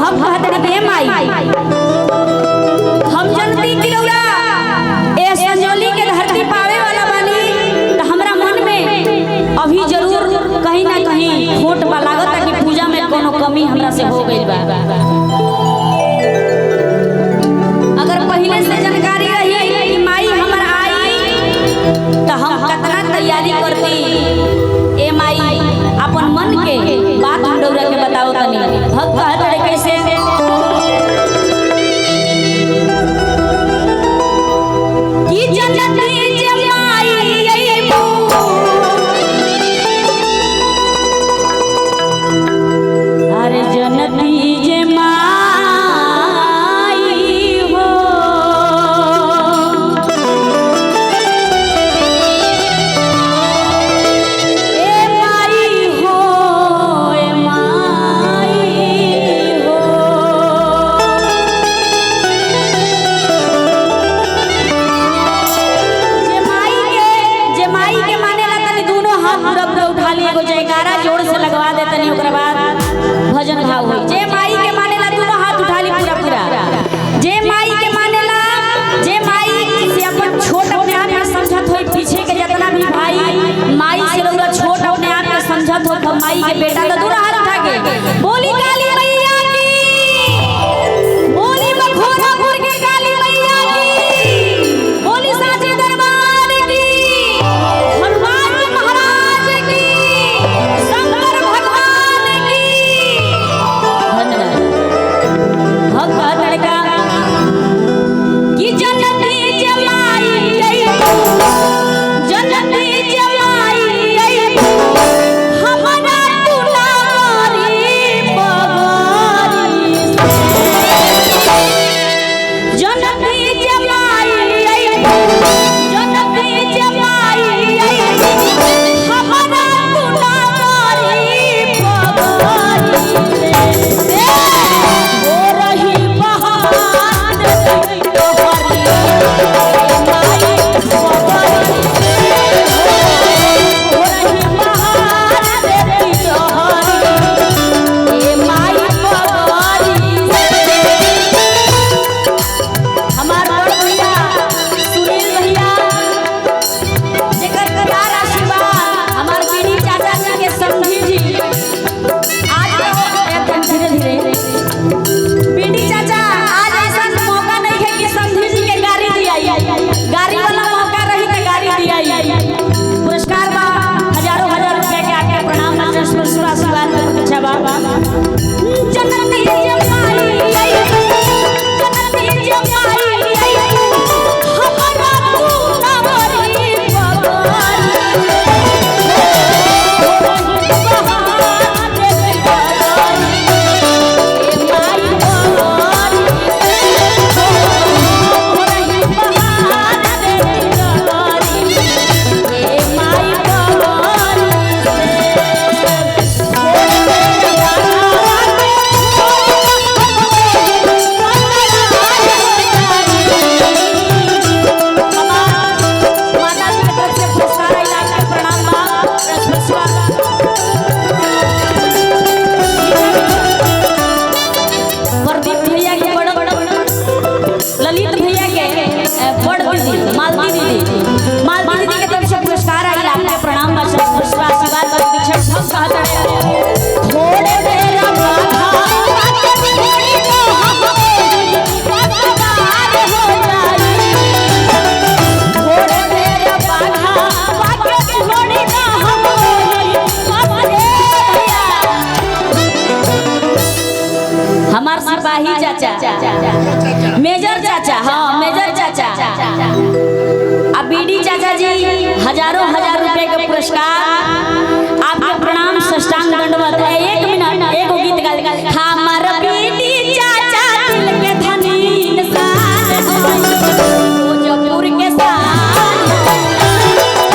भक्त कहते के माई हम जनती की रौरा ए संजोली के धरती पावे वाला बानी तो हमरा मन में अभी जरूर कहीं ना कहीं खोट बा लागत कि पूजा में कोनो कमी हमरा से हो गई बा। अगर पहले से जानकारी रही कि माई हमर आई तो हम कितना तैयारी करती। ए माई अपन मन के बात हम रौरा के बताओ तनी। भक्त कहत रहे कैसे कि जनती जे माई अइबू अरे जनती जे माई हो ए माई हो ए माई हो जे माई के मानेला तनी दोनों हाथ रब के उठा लिए एगो जयकारा जोर से लगवा दे तनी ओकरा बाद भजन भाव होई। जे माई के मानेला दोनों हाथ उठा ली पूरा पूरा। जे माई के मानेला जे माई से अपन छोट अपने आप में समझत होई पीछे के जितना भी भाई माई से रौरा छोट अपने आप में समझत हो तो माई के बेटा तो दोनों हाथ उठा के बोली काली मैया की बोली मखोरापुर के काली मैया की बोली साचे दरबार की हनुमान जी महाराज की शंकर भगवान की। भक्त लड़का कि जनती जमाई अइबू जनती जमाई अइबू हमरा दुलारी बगारी जनती जमाई अइबू जनती जमाई अइबू हमरा दुलारी बगारी हो रही बहार तोहरी माई बगारी हो रही बहार तोहरी ए माई बगारी। हमार बड़ भैया सुनील भैया जेकर करार आशीर्वाद हमार बीनी चाचा जी के समझी जी आज एकदम धीरे धीरे बीनी चाचा आज ऐसा मौका नहीं है कि समझी जी के गाड़ी दिया गाड़ी वाला मौका रही तो गाड़ी दिया पुरस्कार बा हजारों हजार रुपए के आपके प्रणाम आशीर्वाद अच्छा बा। जनती जमाई अइबू जनती जमाई अइबू हमरा दुलारी बगारी हो रही बहार बगारी ए माई बगारी हो रही बहार बगारी ए माई बगारी माता जी के तरफ से पुरस्कार आइला आपके प्रणाम बा प्रदीप भैया के बड़ ललित भैया के बड़ दीदी मालती दीदी के तरफ से पुरस्कार आइला आपके प्रणाम बा आशीर्वाद बा दीक्षक सब कहत थोड़े बेरा बाधा के थोड़ी तो हम पतवार हो जाई थोड़े बेरा बाधा के थोड़ी तो हम हमार सिपाही चाचा मेजर चाचा हाँ मेजर चाचा अब बीडी चाचा जी हजारों हजार रुपए के पुरस्कार आपके प्रणाम साष्टांग दंडवत। एक मिनट एगो गीत गा हमार बीडी चाचा दिल के धनी इंसान भोजपुर के शान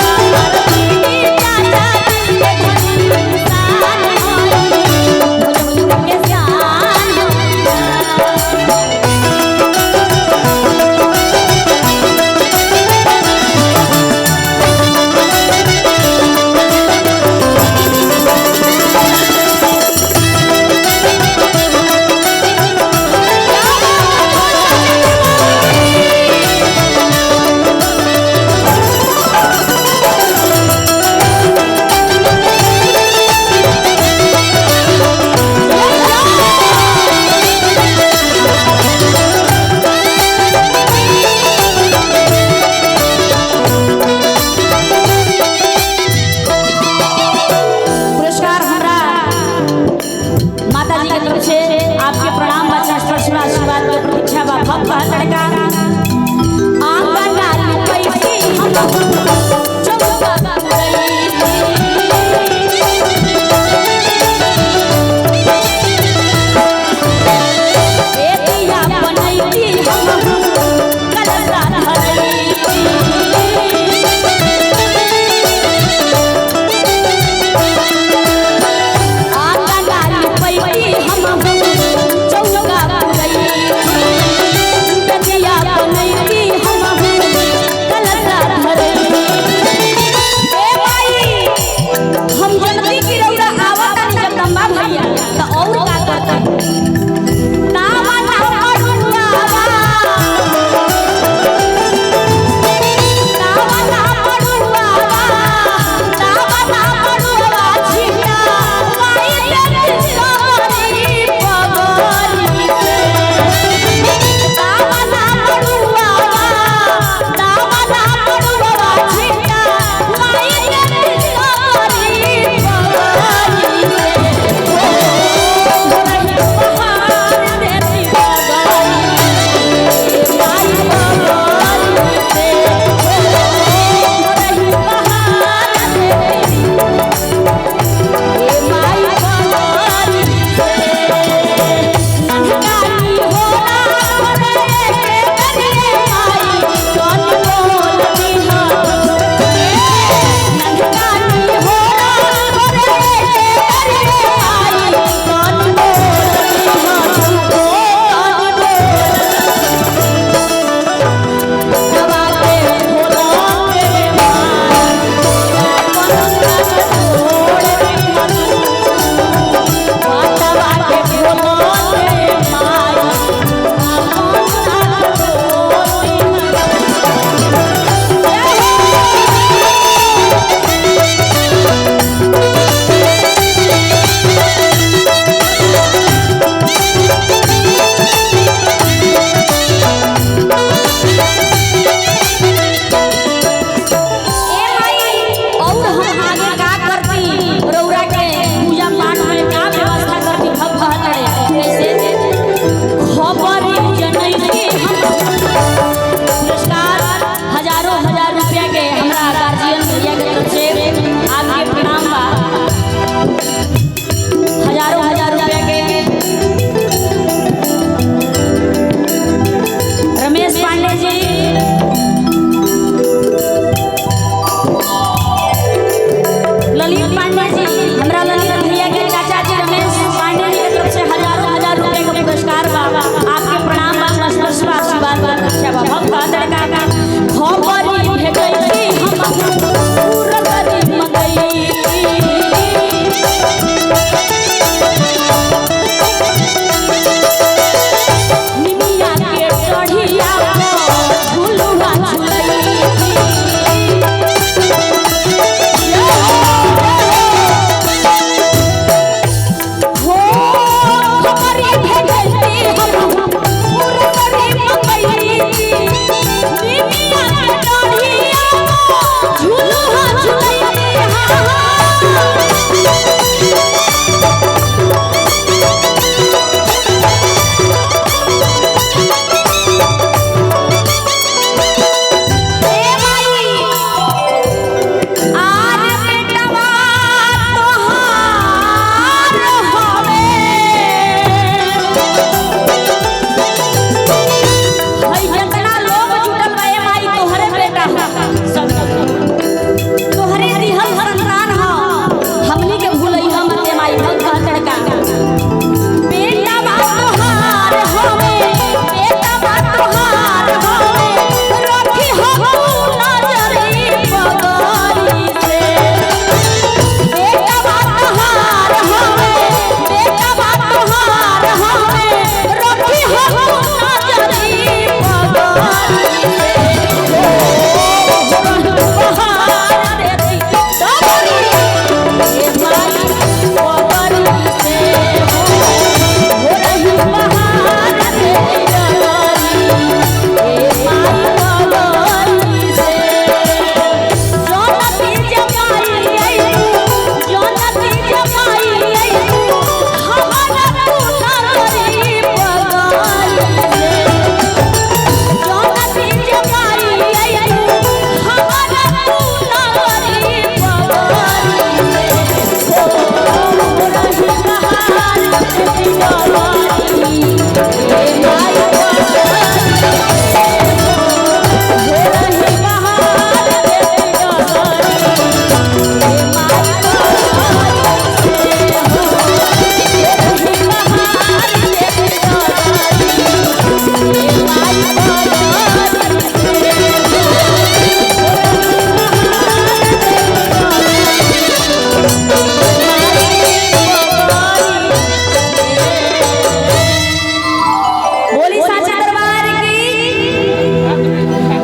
हमार बीडी चाचा दिल के धनी इंसान भोजपुर के शान। से आपके प्रणाम बच्चा स्पर्श आशीर्वाद के प्रतीक्षा बा भक्त लड़का